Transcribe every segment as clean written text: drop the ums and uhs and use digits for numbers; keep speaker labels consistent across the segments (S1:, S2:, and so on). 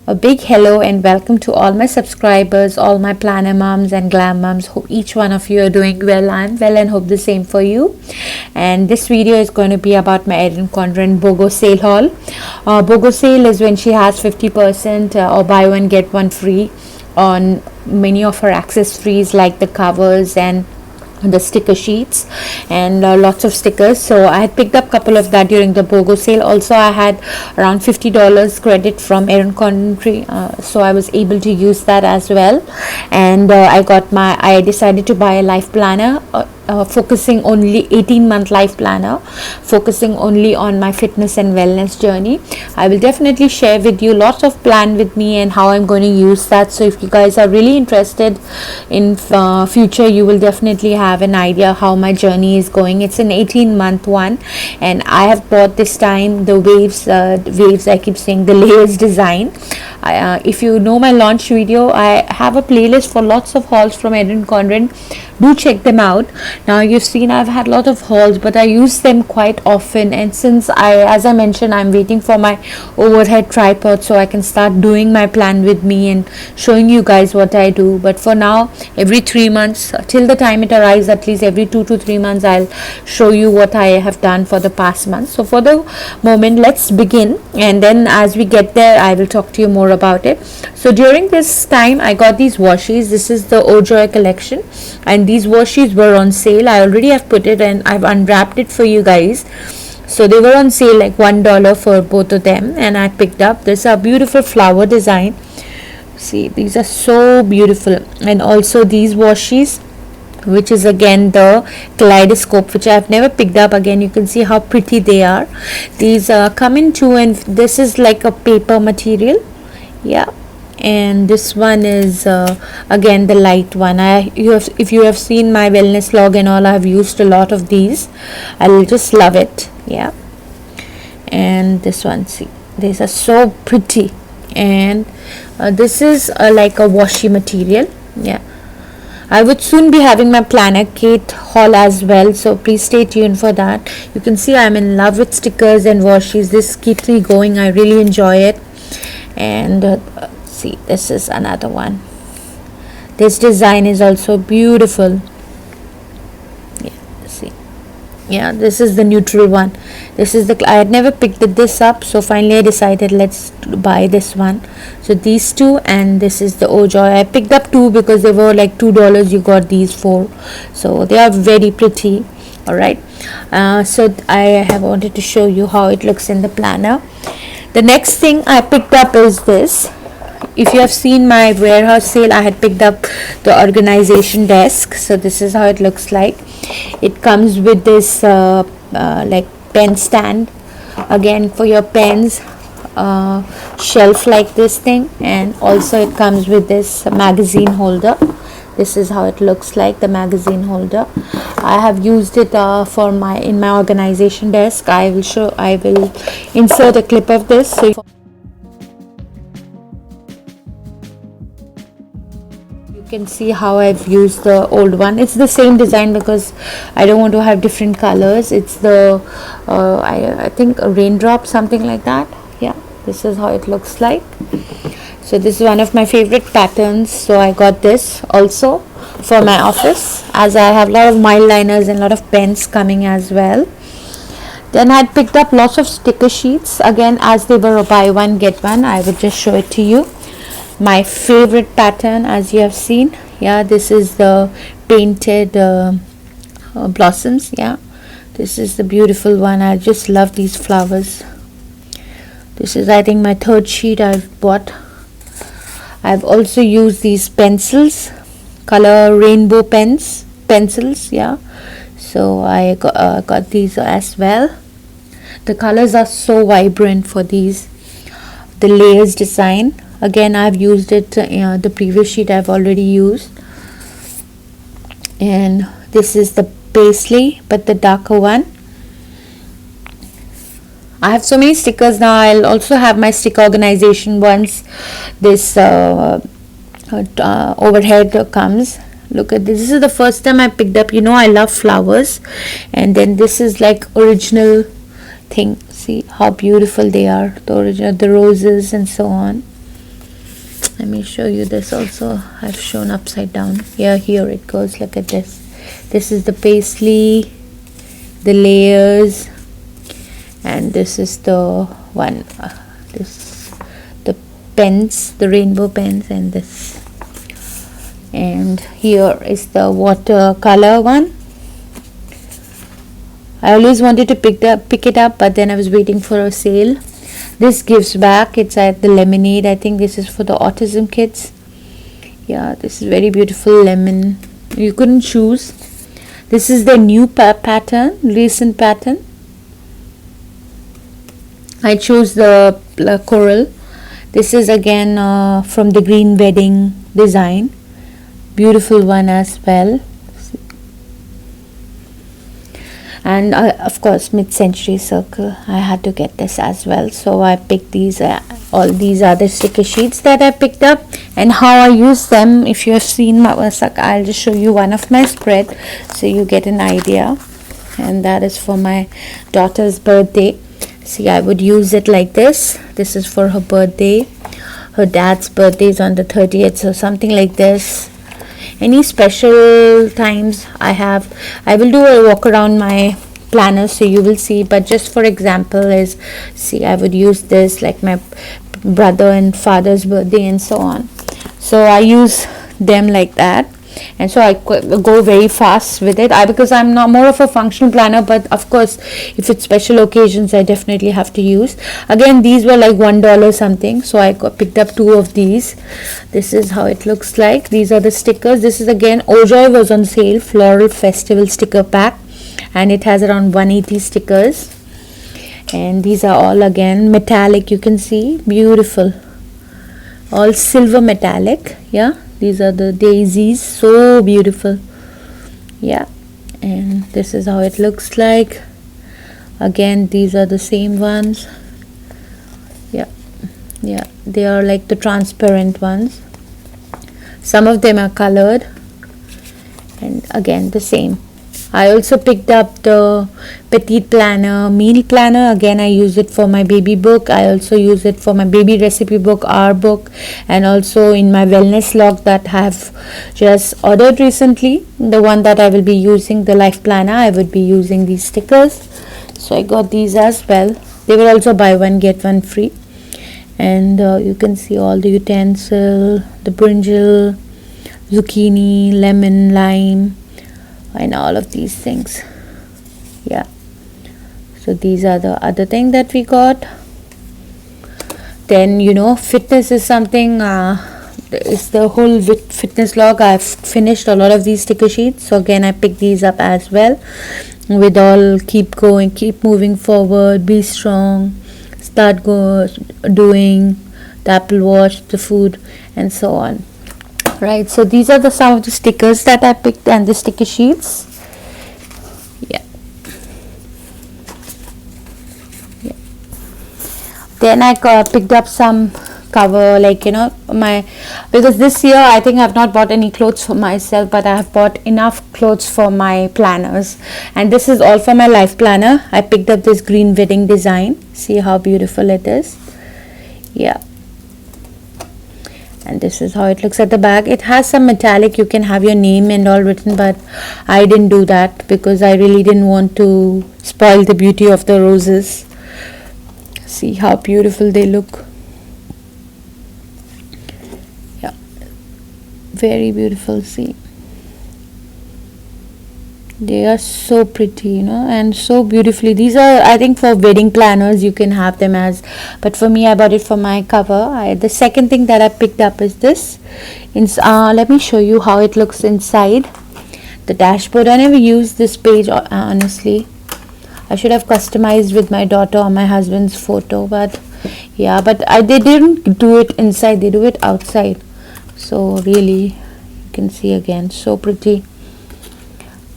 S1: A big hello and welcome to all my subscribers, all my planner moms and glam moms. Hope each one of you are doing well. I'm well and hope the same for you. And this video is going to be about my Erin Condren BOGO sale haul. BOGO sale is when she has 50% or buy one get one free on many of her accessories like the covers and the sticker sheets and lots of stickers. So I had picked up a couple of that during the BOGO sale. Also I had around $50 credit from Erin Condren, so I was able to use that as well. And I decided to buy a life planner, focusing only 18-month life planner, focusing only on my fitness and wellness journey. I will definitely share with you lots of plan with me and how I'm going to use that. So if you guys are really interested in future, you will definitely have an idea how my journey is going. It's an 18-month one, and I have bought this time the waves I keep saying, the layers design. If you know my launch video, I have a playlist for lots of hauls from Erin Condren. Do check them out. Now you've seen I've had a lot of hauls, but I use them quite often, and since as I mentioned, I'm waiting for my overhead tripod so I can start doing my plan with me and showing you guys what I do. But for now, every 3 months till the time it arrives, at least every 2 to 3 months, I'll show you what I have done for the past month. So for the moment, let's begin, and then as we get there, I will talk to you more about it. So during this time, I got these washies. This is the Ojoy collection, and these washies were on sale. I already have put it and I've unwrapped it for you guys. So they were on sale like $1 for both of them, and I picked up this beautiful flower design. See, these are so beautiful. And also these washies, which is again the kaleidoscope, which I've never picked up. Again, you can see how pretty they are. These come in two, and this is like a paper material. Yeah. And this one is again the light one. If you have seen my wellness log and all, I have used a lot of these. I'll just love it. Yeah. And this one, see, these are so pretty. And this is like a washi material. Yeah. I would soon be having my planner kit haul as well, so please stay tuned for that. You can see I'm in love with stickers and washies. This keeps me going. I really enjoy it. And see, this is another one. This design is also beautiful. Yeah, see. Yeah, this is the neutral one. This is I had never picked this up, so finally I decided let's buy this one. So these two, and this is the Ojoy. I picked up two because they were like $2. You got these for, so they are very pretty. All right. So I have wanted to show you how it looks in the planner. The next thing I picked up is this. If you have seen my warehouse sale, I had picked up the organization desk. So this is how it looks like. It comes with this like pen stand, again for your pens, shelf like this thing, and also it comes with this magazine holder. This is how it looks like, the magazine holder. I have used it for in my organization desk. I will insert a clip of this. So you can see how I've used the old one. It's the same design because I don't want to have different colors. It's the I think a raindrop, something like that. Yeah, this is how it looks like. So this is one of my favorite patterns, so I got this also for my office, as I have a lot of mile liners and a lot of pens coming as well. Then I had picked up lots of sticker sheets, again as they were a buy one get one. I will just show it to you. My favorite pattern, as you have seen. Yeah, this is the painted blossoms. Yeah, this is the beautiful one. I just love these flowers. This is, I think, my third sheet I've bought. I've also used these pencils, color rainbow pencils. Yeah, so I got these as well. The colors are so vibrant for these. The layers design, again I've used it. The previous sheet I've already used. And this is the paisley, but the darker one. I have so many stickers now. I'll also have my sticker organization once this overhead comes. Look at this. This is the first time I picked up. You know, I love flowers. And then this is like original thing. See how beautiful they are. The original, the roses and so on. Let me show you this also. I've shown upside down. Yeah, here it goes. Look at this. This is the paisley, the layers, and this is the one. This the pens, the rainbow pens, and this. And here is the watercolor one. I always wanted to pick it up, but then I was waiting for a sale. This gives back. It's at the Lemonade. I think this is for the autism kids. Yeah, this is very beautiful lemon. You couldn't choose. This is the new pattern, recent pattern. I chose the coral. This is again from the Green Wedding design. Beautiful one as well. And of course, mid-century circle. I had to get this as well, so I picked these. All these are the sticker sheets that I picked up, and how I use them. If you have seen my Wasak, I'll just show you one of my spread, so you get an idea. And that is for my daughter's birthday. See, I would use it like this. This is for her birthday. Her dad's birthday is on the 30th, so something like this. Any special times I will do a walk around my planner, so you will see. But just for example is, see, I would use this like my brother and father's birthday and so on. So I use them like that, and so I go very fast with it. Because I'm not more of a functional planner, but of course if it's special occasions I definitely have to use. Again, these were like $1 something, so I picked up 2 of these. This is how it looks like. These are the stickers. This is again, Ojoy was on sale, Floral Festival sticker pack, and it has around 180 stickers. And these are all again metallic. You can see, beautiful, all silver metallic. Yeah, these are the daisies, so beautiful. Yeah, and this is how it looks like. Again, these are the same ones. Yeah, they are like the transparent ones. Some of them are colored, and again the same. I also picked up the Petite Planner meal planner. Again, I use it for my baby book. I also use it for my baby recipe book, our book, and also in my wellness log that I have just ordered recently. The one that I will be using, the life planner, I would be using these stickers. So I got these as well. They will also buy one get one free. And you can see all the utensil, the brinjal, zucchini, lemon, lime, and all of these things. Yeah, so these are the other thing that we got. Then, you know, fitness is something, it's the whole fitness log. I've finished a lot of these sticker sheets, so again I picked these up as well, with all keep going, keep moving forward, be strong, start doing the Apple Watch, the food, and so on. Right, so these are some of the stickers that I picked, and the sticker sheets. Yeah. Then I picked up some cover, like, you know, because this year I think I've not bought any clothes for myself, but I have bought enough clothes for my planners, and this is all for my life planner. I picked up this Green Wedding design. See how beautiful it is. Yeah, and this is how it looks at the back. It has some metallic, you can have your name and all written, but I didn't do that because I really didn't want to spoil the beauty of the roses. See how beautiful they look. Yeah, very beautiful. See, they are so pretty, you know, and so beautifully. These are, I think, for wedding planners you can have them as, but for me I bought it for my cover. The second thing that I picked up is this. Let me show you how it looks inside the dashboard. I never used this page, honestly. I should have customized with my daughter or my husband's photo, but yeah, but they didn't do it inside, they do it outside. So really, you can see again, so pretty.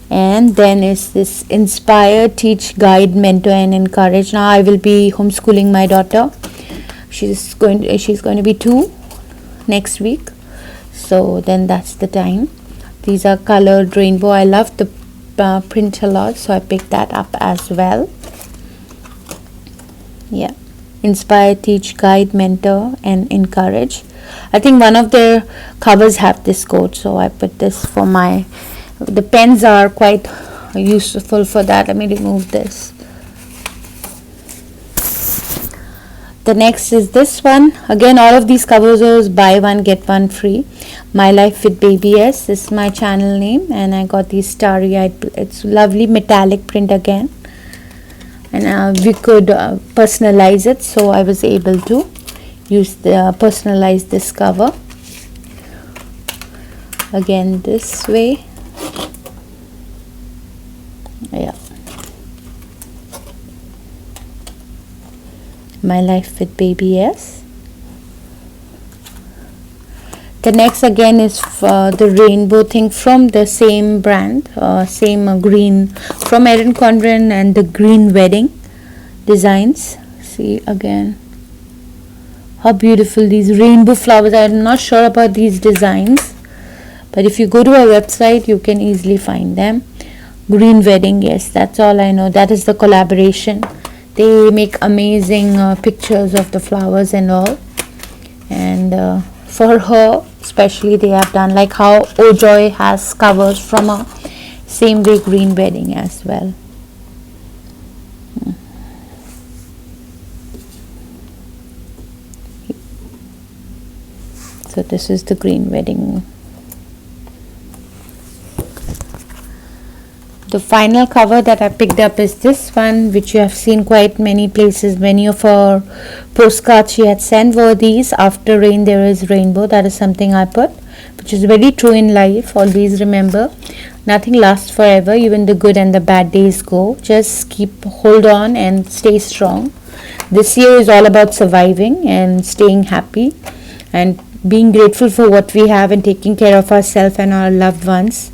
S1: And then is this Inspire, Teach, Guide, Mentor, and Encourage. Now I will be homeschooling my daughter. She's going to be 2 next week. So then that's the time. These are colored rainbow. I love the print a lot, so I picked that up as well. Yeah, Inspire, teach, guide, mentor, and encourage. I think one of their covers have this quote, so I put this for my. The pens are quite useful for that. Let me remove this. The next is this one. Again, all of these covers are buy one get one free. My Life with Baby S. This is my channel name, and I got these starry-eyed. It's lovely metallic print again, and we could personalize it, so I was able to use the personalize this cover again this way. Yeah, My Life with Baby S. The next again is the rainbow thing from the same brand, same green from Erin Condren, and the green wedding designs. See again how beautiful these rainbow flowers are. I'm not sure about these designs, but if you go to our website you can easily find them. Green wedding, yes, that's all I know. That is the collaboration. They make amazing pictures of the flowers and all, and for her especially they have done like how Ojoy has covers from a same way green wedding as well. So this is the green wedding. The final cover that I picked up is this one, which you have seen quite many places. Many of our postcards she had sent were these. After rain there is rainbow. That is something I put, which is very true in life. Always remember, nothing lasts forever. Even the good and the bad days go. Just hold on and stay strong. This year is all about surviving and staying happy and being grateful for what we have and taking care of ourselves and our loved ones.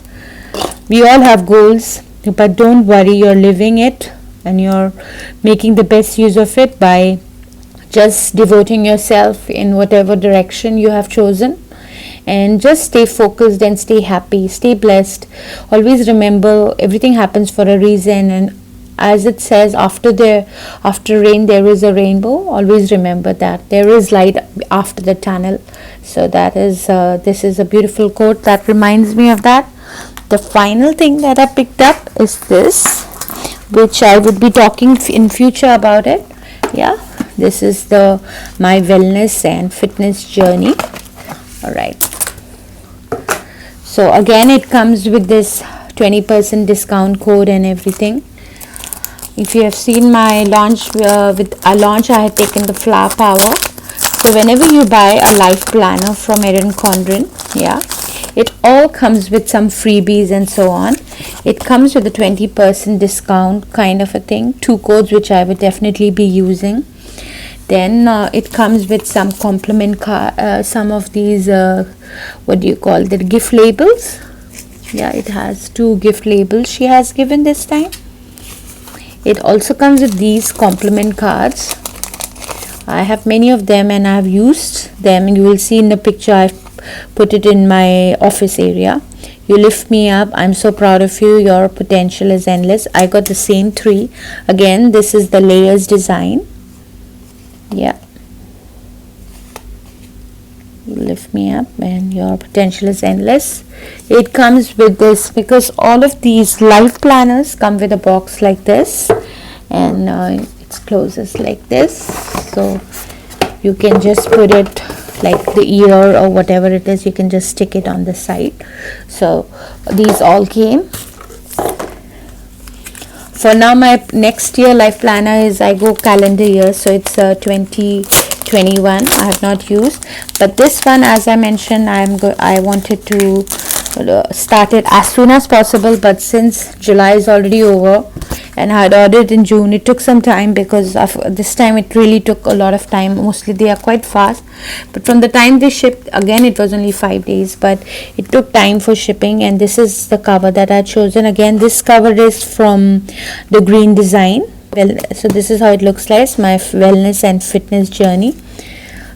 S1: We all have goals, but don't worry, you're living it and you're making the best use of it by just devoting yourself in whatever direction you have chosen, and just stay focused and stay happy, stay blessed. Always remember, everything happens for a reason, and as it says, after rain there is a rainbow. Always remember that there is light after the tunnel. So that is this is a beautiful quote that reminds me of that. The final thing that I picked up is this, which I would be talking in future about it. Yeah, this is the my wellness and fitness journey. All right, so again it comes with this 20% discount code and everything. If you have seen my launch, with a launch I had taken the Flower Power. So whenever you buy a life planner from Erin Condren, yeah, it all comes with some freebies and so on. It comes with a 20% discount kind of a thing. 2 codes which I would definitely be using. Then it comes with some compliment some of these what do you call the gift labels. Yeah, it has 2 gift labels she has given this time. It also comes with these compliment cards. I have many of them and I have used them. You will see in the picture I've put it in my office area. You lift me up, I'm so proud of you, your potential is endless. I got the same 3. Again, this is the layers design. Yeah, you lift me up and your potential is endless. It comes with this, because all of these life planners come with a box like this, and it closes like this, so you can just put it like the ear or whatever it is, you can just stick it on the side. So these all came. For now, my next year life planner is, I go calendar year, so it's 2021. I have not used, but this one, as I mentioned, I wanted to start it as soon as possible, but since July is already over and I had ordered in June, it took some time, because of this time it really took a lot of time. Mostly they are quite fast, but from the time they shipped, again it was only 5 days, but it took time for shipping. And this is the cover that I chosen. Again, this cover is from the green design. Well, so this is how it looks like, my wellness and fitness journey,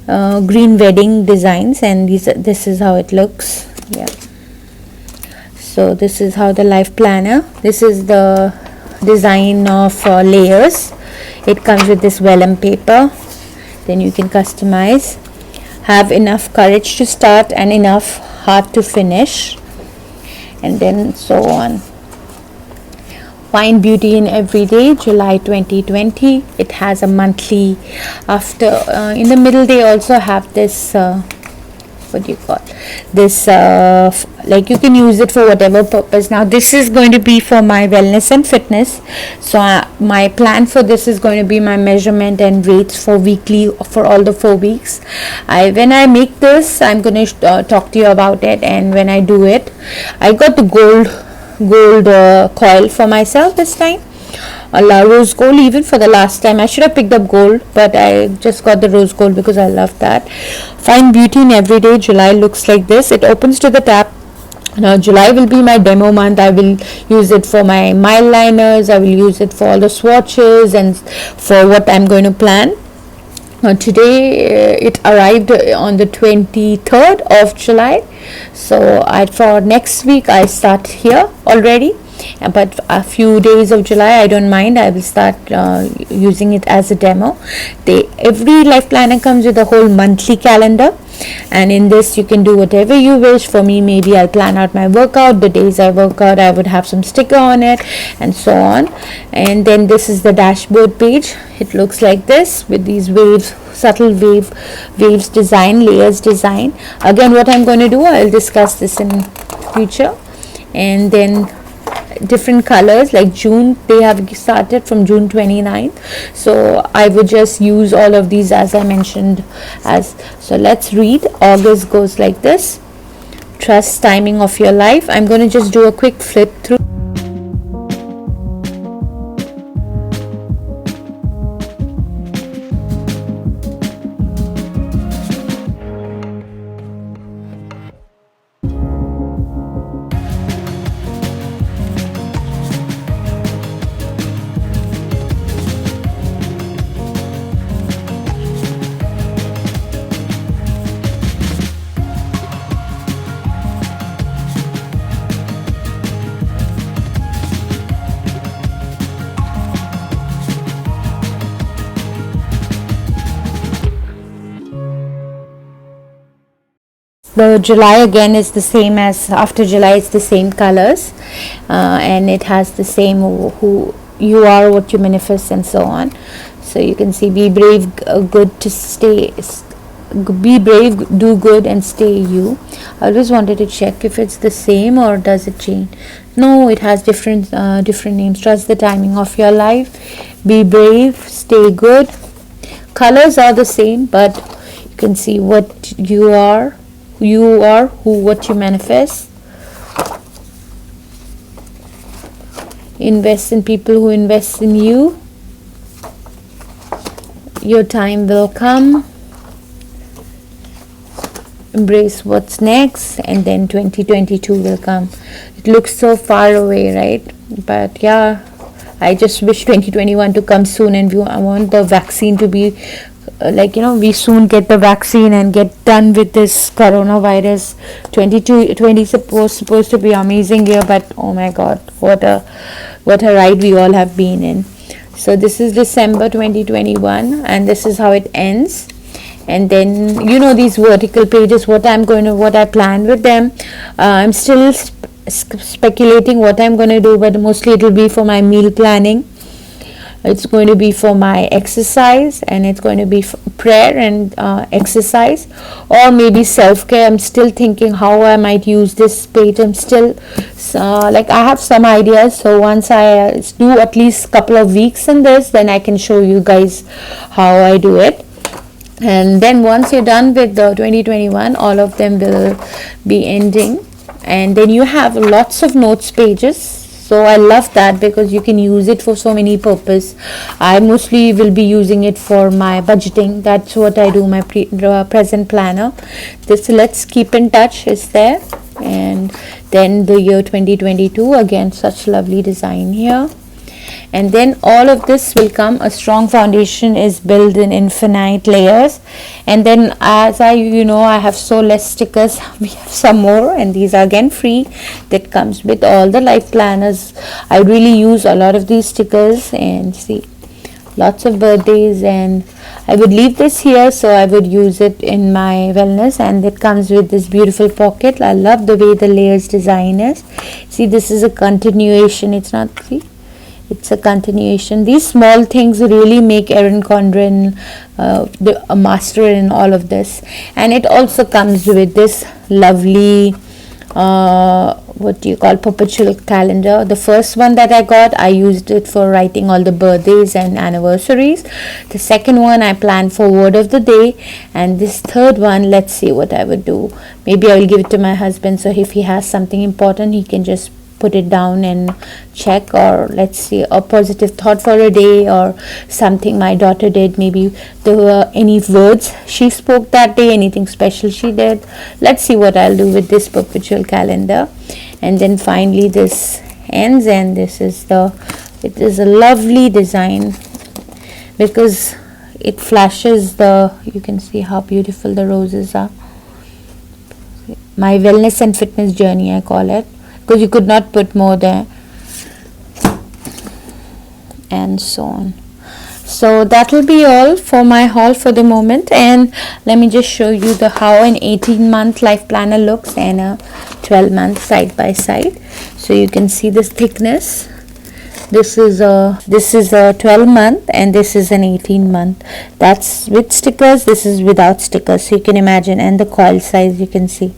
S1: green wedding designs, and this is how it looks. Yeah, so this is how the life planner, this is the design of layers. It comes with this vellum paper. then you can customize. Have enough courage to start and enough heart to finish, and then so on. Find beauty in every day, July 2020. It has a monthly after. In the middle they also have this what do you call this, like you can use it for whatever purpose. Now this is going to be for my wellness and fitness, so my plan for this is going to be my measurement and weights for weekly for all the 4 weeks. When I make this, I'm going to talk to you about it. And when I do it, I got the gold coil for myself this time, rose gold. Even for the last time I should have picked up gold, but I just got the rose gold because I love that. Find beauty in every day, July looks like this. It opens to the tap. Now July will be my demo month. I will use it for my mile liners, I will use it for all the swatches and for what I'm going to plan. Today it arrived on the 23rd of July, so for next week I start here already, but a few days of July I don't mind. I will start using it as a demo. Every life planner comes with a whole monthly calendar, and in this you can do whatever you wish. For me, maybe I'll plan out my workout, the days I work out I would have some sticker on it, and so on. And then this is the dashboard page. It looks like this with these waves, subtle waves design, layers design. Again, what I'm going to do, I'll discuss this in future. And then different colors, like June, they have started from June 29th, so I would just use all of these as I mentioned. So let's read. August goes like this: trust timing of your life. I'm going to just do a quick flip through. The July again is the same as after July. It's the same colors, and it has the same who you are, what you manifest, and so on. So you can see, be brave, good to stay, be brave, do good, and stay you. I always wanted to check if it's the same or does it change. No, it has different names. Trust the timing of your life, be brave, stay good. Colors are the same, but you can see what you are, what you manifest. Invest in people who invest in you. Your time will come. Embrace what's next, and then 2022 will come. It looks so far away, right? But yeah, I just wish 2021 to come soon, and I want the vaccine to be we soon get the vaccine and get done with this coronavirus. 2020 supposed to be amazing year, but oh my god, what a ride we all have been in. So this is December 2021, and this is how it ends. And then these vertical pages, what I plan with them. I'm still speculating what I'm going to do, but mostly it will be for my meal planning. It's going to be for my exercise, and it's going to be prayer and exercise, or maybe self-care. I'm still thinking how I might use this page. I'm still I have some ideas. So once I do at least a couple of weeks in this, then I can show you guys how I do it. And then once you're done with the 2021, all of them will be ending, and then you have lots of notes pages. So I love that because you can use it for so many purposes. I mostly will be using it for my budgeting. That's what I do, my present planner. This Let's Keep in Touch is there. And then the year 2022, again, such lovely design here. And then all of this will come. A strong foundation is built in infinite layers. And then as I have so less stickers, we have some more, and these are again free. That comes with all the life planners. I really use a lot of these stickers, and see, lots of birthdays, and I would leave this here, so I would use it in my wellness. And it comes with this beautiful pocket. I love the way the layers design is. See, this is a continuation. It's not, see, it's a continuation. These small things really make Erin Condren a master in all of this. And it also comes with this lovely what do you call, perpetual calendar. The first one that I got, I used it for writing all the birthdays and anniversaries. The second one I planned for word of the day, and this third one, let's see what I would do. Maybe I will give it to my husband, so if he has something important he can just put it down and check. Or let's see, a positive thought for a day, or something my daughter did, maybe there were any words she spoke that day, anything special she did. Let's see what I'll do with this perpetual calendar. And then finally this ends, and this is it is a lovely design because it flashes you can see how beautiful the roses are. My wellness and fitness journey, I call it, because you could not put more there, and so on. So that will be all for my haul for the moment, and let me just show you how an 18-month life planner looks and a 12-month side by side. So you can see this thickness. This is a 12-month and this is an 18-month. That's with stickers, this is without stickers, so you can imagine. And the coil size, you can see,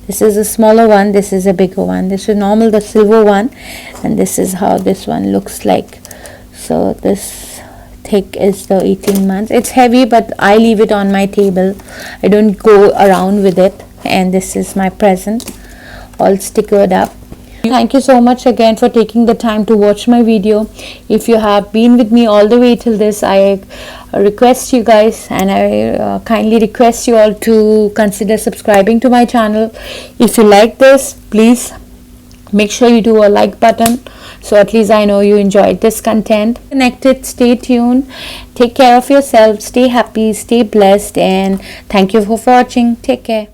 S1: this is a smaller one, this is a bigger one. This is normal, the silver one, and this is how this one looks like. So this thick is the 18 months. It's heavy, but I leave it on my table, I don't go around with it. And this is my present, all stickered up. Thank you so much again for taking the time to watch my video. If you have been with me all the way till this, I request you guys, and I kindly request you all to consider subscribing to my channel. If you like this, please make sure you do a like button, so at least I know you enjoyed this content. Connected, stay tuned, take care of yourself, stay happy, stay blessed, and thank you for watching. Take care.